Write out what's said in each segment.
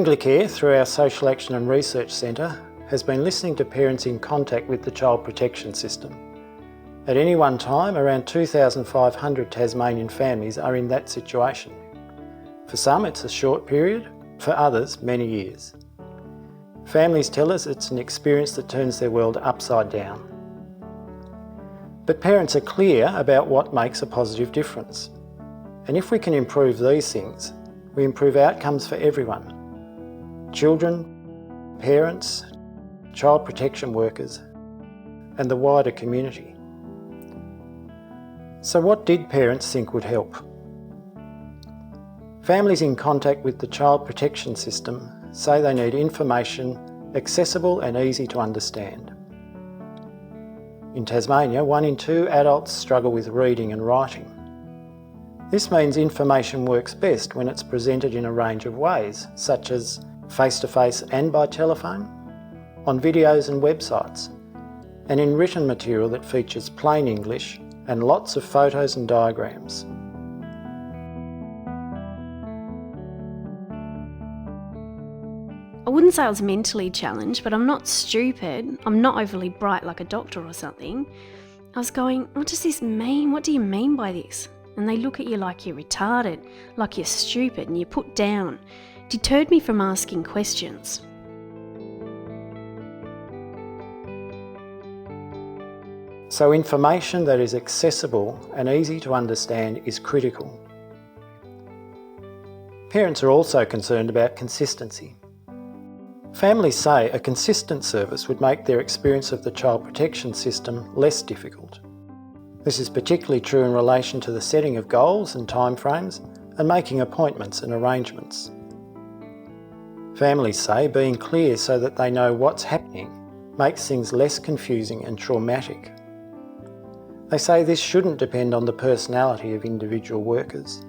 Anglicare, through our Social Action and Research Centre, has been listening to parents in contact with the child protection system. At any one time, around 2,500 Tasmanian families are in that situation. For some, it's a short period, for others, many years. Families tell us it's an experience that turns their world upside down. But parents are clear about what makes a positive difference. And if we can improve these things, we improve outcomes for everyone. Children, parents, child protection workers, and the wider community. So what did parents think would help? Families in contact with the child protection system say they need information accessible and easy to understand. In Tasmania, 1 in 2 adults struggle with reading and writing. This means information works best when it's presented in a range of ways, such as face-to-face and by telephone, on videos and websites, and in written material that features plain English and lots of photos and diagrams. I wouldn't say I was mentally challenged, but I'm not stupid. I'm not overly bright like a doctor or something. I was going, what does this mean? What do you mean by this? And they look at you like you're retarded, like you're stupid, and you're put down. It deterred me from asking questions. So information that is accessible and easy to understand is critical. Parents are also concerned about consistency. Families say a consistent service would make their experience of the child protection system less difficult. This is particularly true in relation to the setting of goals and timeframes and making appointments and arrangements. Families say being clear so that they know what's happening makes things less confusing and traumatic. They say this shouldn't depend on the personality of individual workers.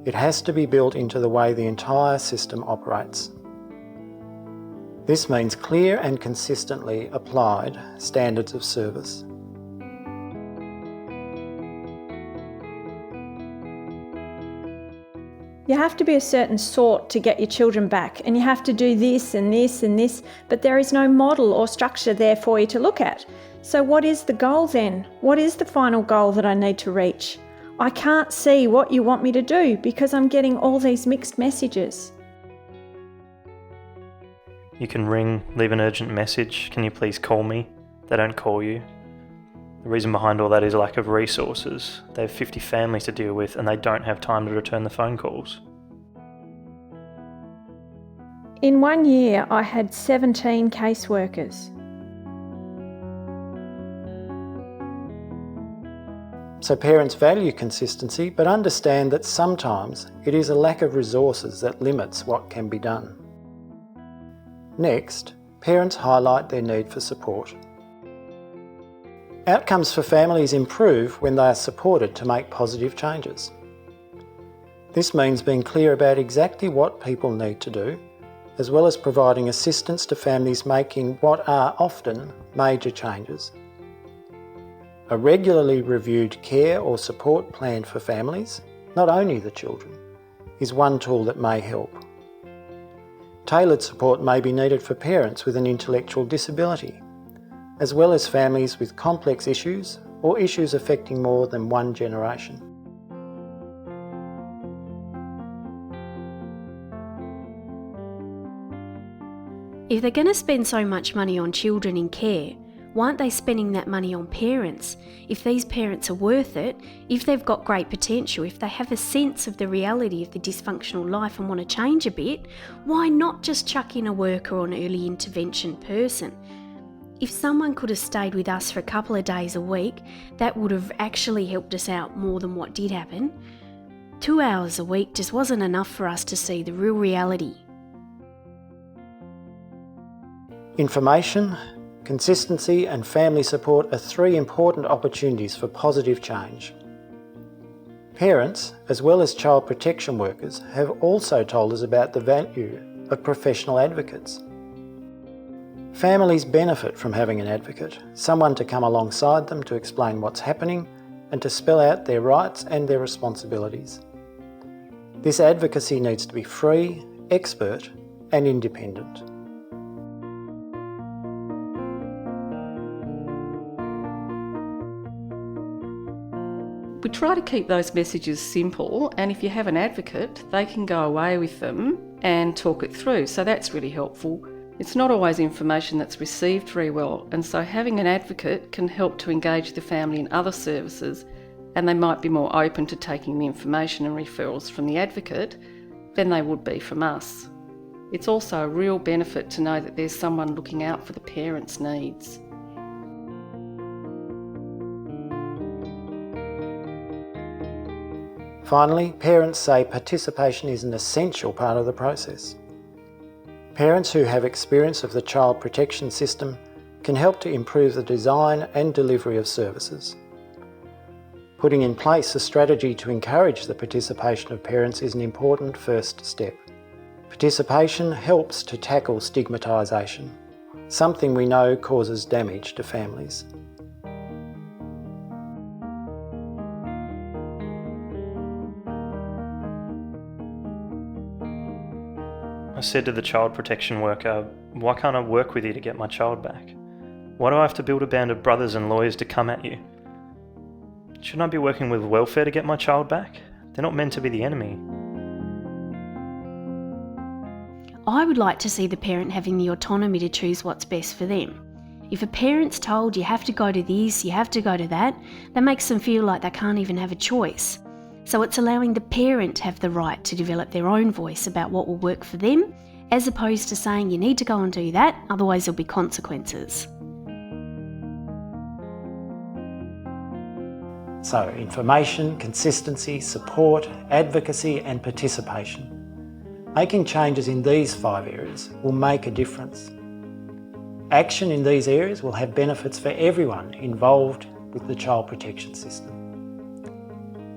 It has to be built into the way the entire system operates. This means clear and consistently applied standards of service. You have to be a certain sort to get your children back, and you have to do this and this and this, but there is no model or structure there for you to look at. So what is the goal then? What is the final goal that I need to reach? I can't see what you want me to do because I'm getting all these mixed messages. You can ring, leave an urgent message, can you please call me? They don't call you. The reason behind all that is lack of resources. They have 50 families to deal with and they don't have time to return the phone calls. In 1 year, I had 17 caseworkers. So parents value consistency, but understand that sometimes it is a lack of resources that limits what can be done. Next, parents highlight their need for support. Outcomes for families improve when they are supported to make positive changes. This means being clear about exactly what people need to do, as well as providing assistance to families making what are often major changes. A regularly reviewed care or support plan for families, not only the children, is one tool that may help. Tailored support may be needed for parents with an intellectual disability, as well as families with complex issues or issues affecting more than one generation. If they're going to spend so much money on children in care, why aren't they spending that money on parents? If these parents are worth it, if they've got great potential, if they have a sense of the reality of the dysfunctional life and want to change a bit, why not just chuck in a worker or an early intervention person? If someone could have stayed with us for a couple of days a week, that would have actually helped us out more than what did happen. 2 hours a week just wasn't enough for us to see the real reality. Information, consistency and family support are 3 important opportunities for positive change. Parents, as well as child protection workers, have also told us about the value of professional advocates. Families benefit from having an advocate, someone to come alongside them to explain what's happening and to spell out their rights and their responsibilities. This advocacy needs to be free, expert and independent. We try to keep those messages simple, and if you have an advocate, they can go away with them and talk it through, so that's really helpful. It's not always information that's received very well, and so having an advocate can help to engage the family in other services, and they might be more open to taking the information and referrals from the advocate than they would be from us. It's also a real benefit to know that there's someone looking out for the parents' needs. Finally, parents say participation is an essential part of the process. Parents who have experience of the child protection system can help to improve the design and delivery of services. Putting in place a strategy to encourage the participation of parents is an important first step. Participation helps to tackle stigmatisation, something we know causes damage to families. I said to the child protection worker, "Why can't I work with you to get my child back? Why do I have to build a band of brothers and lawyers to come at you? Shouldn't I be working with welfare to get my child back? They're not meant to be the enemy." I would like to see the parent having the autonomy to choose what's best for them. If a parent's told you have to go to this, you have to go to that makes them feel like they can't even have a choice. So it's allowing the parent to have the right to develop their own voice about what will work for them, as opposed to saying you need to go and do that, otherwise there'll be consequences. So, information, consistency, support, advocacy and participation. Making changes in these 5 areas will make a difference. Action in these areas will have benefits for everyone involved with the child protection system.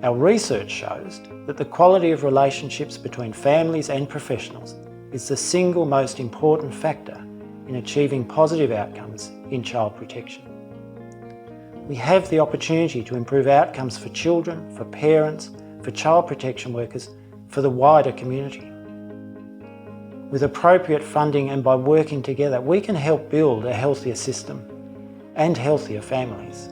Our research shows that the quality of relationships between families and professionals is the single most important factor in achieving positive outcomes in child protection. We have the opportunity to improve outcomes for children, for parents, for child protection workers, for the wider community. With appropriate funding and by working together, we can help build a healthier system and healthier families.